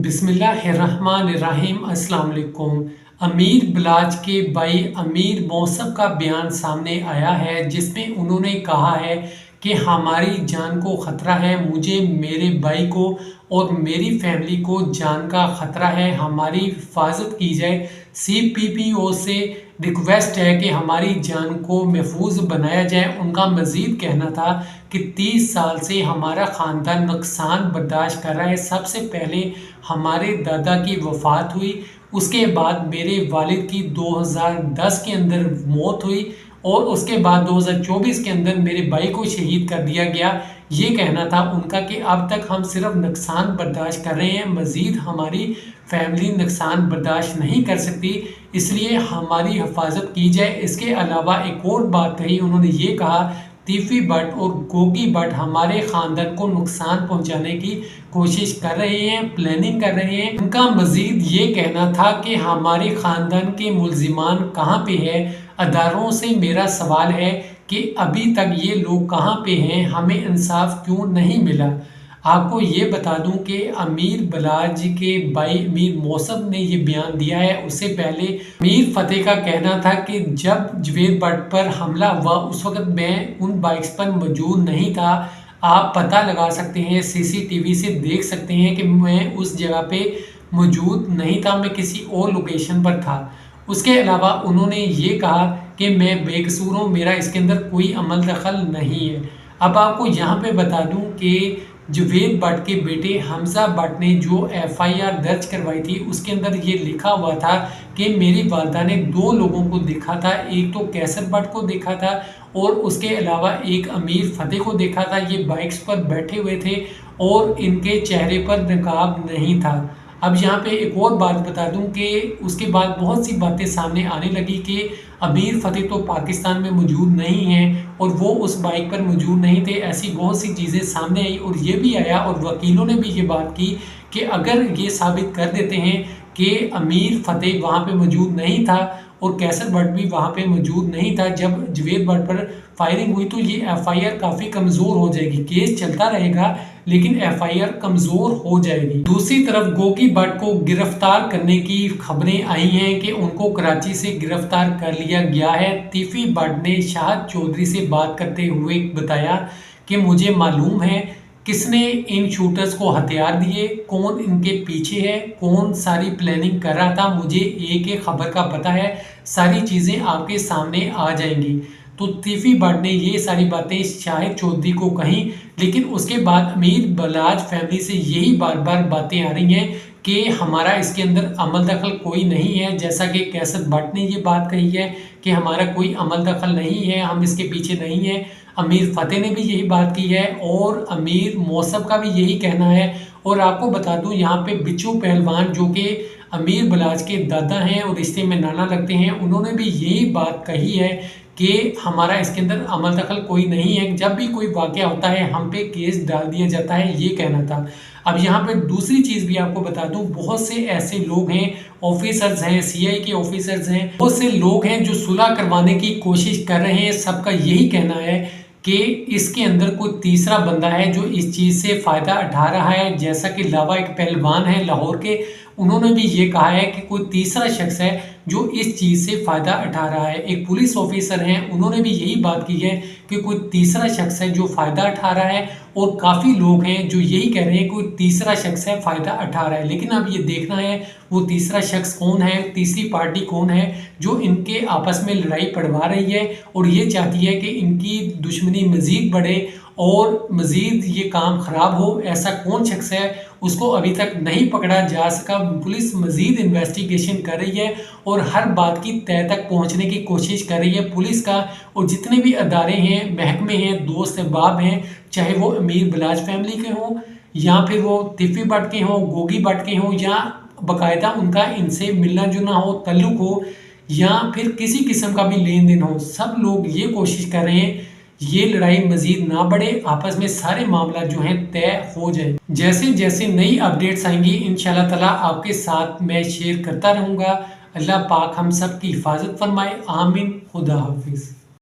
बिस्मिल्लाहिर्रहमानिर्रहीम। अस्सलाम वालेकुम। अमीर बलाच के भाई अमीर मौसम का बयान सामने आया है जिसमें उन्होंने कहा है कि हमारी जान को ख़तरा है, मुझे, मेरे भाई को और मेरी फैमिली को जान का ख़तरा है, हमारी हिफाजत की जाए। CPPO से रिक्वेस्ट है कि हमारी जान को महफूज बनाया जाए। उनका मज़ीद कहना था कि 30 साल से हमारा ख़ानदान नुकसान बर्दाश्त कर रहा है। सबसे पहले हमारे दादा की वफ़ात हुई, उसके बाद मेरे वालिद की 2010 के अंदर मौत हुई और उसके बाद 2024 के अंदर मेरे भाई को शहीद कर दिया गया। ये कहना था उनका कि अब तक हम सिर्फ नुकसान बर्दाश्त कर रहे हैं, मज़ीद हमारी फैमिली नुकसान बर्दाश्त नहीं कर सकती, इसलिए हमारी हिफाजत की जाए। इसके अलावा एक और बात कही, उन्होंने ये कहा तीफी भट्ट और गोगी भट्ट हमारे ख़ानदान को नुकसान पहुंचाने की कोशिश कर रहे हैं, प्लानिंग कर रहे हैं। उनका मज़ीद ये कहना था कि हमारे ख़ानदान के मुलजिमान कहाँ पे है। अदारों से मेरा सवाल है कि अभी तक ये लोग कहाँ पे हैं, हमें इंसाफ क्यों नहीं मिला। आपको ये बता दूं कि अमीर बलाच के भाई अमीर मौसम ने ये बयान दिया है। उससे पहले अमीर फतेह का कहना था कि जब जवेद भट्ट पर हमला हुआ उस वक्त मैं उन बाइक्स पर मौजूद नहीं था। आप पता लगा सकते हैं, CCTV से देख सकते हैं कि मैं उस जगह पे मौजूद नहीं था, मैं किसी और लोकेशन पर था। उसके अलावा उन्होंने ये कहा कि मैं बेकसूर हूँ, मेरा इसके अंदर कोई अमल दखल नहीं है। अब आपको यहाँ पे बता दूँ कि जवेद भट्ट के बेटे हमजा भट्ट ने जो FIR दर्ज करवाई थी उसके अंदर ये लिखा हुआ था कि मेरी वालदा ने 2 लोगों को देखा था, एक तो कैसर भट्ट को देखा था और उसके अलावा एक अमीर फतेह को देखा था। ये बाइक्स पर बैठे हुए थे और इनके चेहरे पर नकाब नहीं था। अब यहाँ पे एक और बात बता दूं कि उसके बाद बहुत सी बातें सामने आने लगी कि अमीर फतेह तो पाकिस्तान में मौजूद नहीं हैं और वो उस बाइक पर मौजूद नहीं थे। ऐसी बहुत सी चीज़ें सामने आई और ये भी आया और वकीलों ने भी ये बात की कि अगर ये साबित कर देते हैं कि अमीर फतेह वहाँ पे मौजूद नहीं था और कैसर भट्ट भी वहाँ पे मौजूद नहीं था जब जवेद भट्ट पर फायरिंग हुई, तो ये FIR काफ़ी कमज़ोर हो जाएगी। केस चलता रहेगा लेकिन FIR कमज़ोर हो जाएगी। दूसरी तरफ गोगी भट्ट को गिरफ्तार करने की खबरें आई हैं कि उनको कराची से गिरफ्तार कर लिया गया है। तीफी भट्ट ने शाहद चौधरी से बात करते हुए बताया कि मुझे मालूम है किसने इन शूटर्स को हथियार दिए, कौन इनके पीछे है, कौन सारी प्लानिंग कर रहा था, मुझे एक खबर का पता है, सारी चीज़ें आपके सामने आ जाएंगी। तो तीफी भट्ट ने ये सारी बातें शाहिद चौधरी को कहीं, लेकिन उसके बाद अमीर बलाच फैमिली से यही बार बार बातें आ रही हैं कि हमारा इसके अंदर अमल दखल कोई नहीं है। जैसा कि कैसर भट्ट ने ये बात कही है कि हमारा कोई अमल दखल नहीं है, हम इसके पीछे नहीं हैं। अमीर फतेह ने भी यही बात की है और अमीर मौसम का भी यही कहना है। और आपको बता दूं यहाँ पे बिच्छू पहलवान जो कि अमीर बलाच के दादा हैं और रिश्ते में नाना लगते हैं, उन्होंने भी यही बात कही है कि हमारा इसके अंदर अमल दखल कोई नहीं है, जब भी कोई वाक़या होता है हम पे केस डाल दिया जाता है, ये कहना था। अब यहाँ पे दूसरी चीज़ भी आपको बता दूं, बहुत से ऐसे लोग हैं, ऑफिसर्स हैं, CI के ऑफिसर्स हैं, बहुत से लोग हैं जो सुलह करवाने की कोशिश कर रहे हैं। सबका यही कहना है कि इसके अंदर कोई तीसरा बंदा है जो इस चीज़ से फ़ायदा उठा रहा है। जैसा कि लावा एक पहलवान है लाहौर के, उन्होंने भी ये कहा है कि कोई तीसरा शख्स है जो इस चीज़ से फ़ायदा उठा रहा है। एक पुलिस ऑफिसर हैं, उन्होंने भी यही बात की है कि कोई तीसरा शख्स है जो फ़ायदा उठा रहा है और काफ़ी लोग हैं जो यही कह रहे हैं कोई तीसरा शख्स है फ़ायदा उठा रहा है। लेकिन अब ये देखना है वो तीसरा शख्स कौन है, तीसरी पार्टी कौन है जो इनके आपस में लड़ाई पड़वा रही है और ये चाहती है कि इनकी दुश्मनी मज़ीद बढ़े और मज़ीद ये काम ख़राब हो। ऐसा कौन शख्स है उसको अभी तक नहीं पकड़ा जा सका। पुलिस मज़ीद इन्वेस्टिगेशन कर रही है और हर बात की तह तक पहुंचने की कोशिश कर रही है। पुलिस का और जितने भी अदारे हैं, महकमे हैं, दोस्त अहबाब हैं, चाहे वो अमीर बलाच फैमिली के हों या फिर वो तीफी भट्ट के हों, गोगी भट्ट के हों या बाकायदा उनका इनसे मिलना जुलना हो, तल्लुक हो या फिर किसी किस्म का भी लेन देन हो, सब लोग ये कोशिश कर रहे हैं ये लड़ाई मजीद ना बढ़े, आपस में सारे मामला जो हैं तय हो जाए। जैसे जैसे नई अपडेट्स आएंगी इंशाल्लाह ताला आपके साथ मैं शेयर करता रहूँगा। अल्लाह पाक हम सब की हिफाजत फरमाए, आमीन। खुदा हाफिज़।